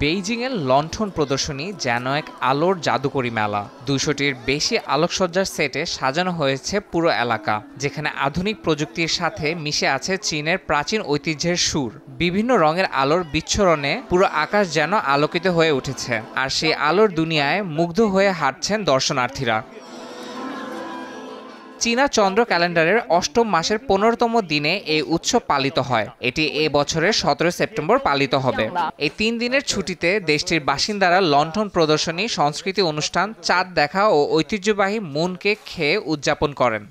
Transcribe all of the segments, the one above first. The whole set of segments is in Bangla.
বেইজিংয়ের লণ্ঠন প্রদর্শনী যেন এক আলোর জাদুকরী মেলা। ২০০টির বেশি আলোকসজ্জার সেটে সাজানো হয়েছে পুরো এলাকা, যেখানে আধুনিক প্রযুক্তির সাথে মিশে আছে চীনের প্রাচীন ঐতিহ্যের সুর। বিভিন্ন রঙের আলোর বিচ্ছরণে পুরো আকাশ যেন আলোকিত হয়ে উঠেছে, আর সেই আলোর দুনিয়ায় মুগ্ধ হয়ে হাঁটছেন দর্শনার্থীরা। চীনা চন্দ্র ক্যালেন্ডারের অষ্টম মাসের ১৫তম দিনে এই উৎসব পালিত হয়। এটি এ বছরের ১৭ সেপ্টেম্বর পালিত হবে। এই ৩ দিনের ছুটিতে দেশটির বাসিন্দারা লণ্ঠন প্রদর্শনী, সংস্কৃতি অনুষ্ঠান, চাঁদ দেখা ও ঐতিহ্যবাহী মুন কেক খেয়ে উদযাপন করেন।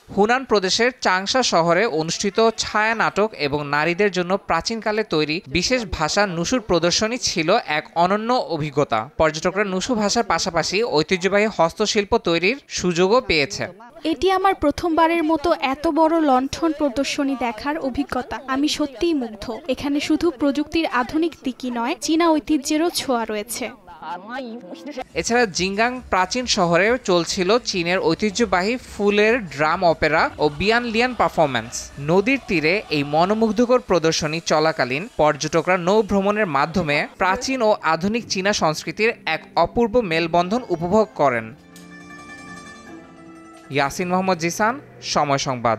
হুনান প্রদেশের চাংশা শহরে অনুষ্ঠিত ছায়া নাটক এবং নারীদের জন্য প্রাচীনকালে তৈরি বিশেষ ভাষা নুশুর প্রদর্শনী ছিল এক অনন্য অভিজ্ঞতা। পর্যটকরা নুশু ভাষার পাশাপাশি ঐতিহ্যবাহী হস্তশিল্প তৈরির সুযোগও পেয়েছে। এটি আমার প্রথমবারের মতো এত বড় লণ্ঠন প্রদর্শনী দেখার অভিজ্ঞতা। আমি সত্যিই মুগ্ধ। এখানে শুধু প্রযুক্তির আধুনিক দিকই নয়, চীনা ঐতিহ্যেরও ছোঁয়া রয়েছে। এছাড়া জিঙ্গাং প্রাচীন শহরে চলছিল চীনের ঐতিহ্যবাহী ফুলের ড্রাম অপেরা ও বিয়ানলিয়ান পারফরম্যান্স। নদীর তীরে এই মনোমুগ্ধকর প্রদর্শনী চলাকালীন পর্যটকরা নৌ ভ্রমণের মাধ্যমে প্রাচীন ও আধুনিক চীনা সংস্কৃতির এক অপূর্ব মেলবন্ধন উপভোগ করেন। ইয়াসিন মোহাম্মদ জিসান, সময় সংবাদ।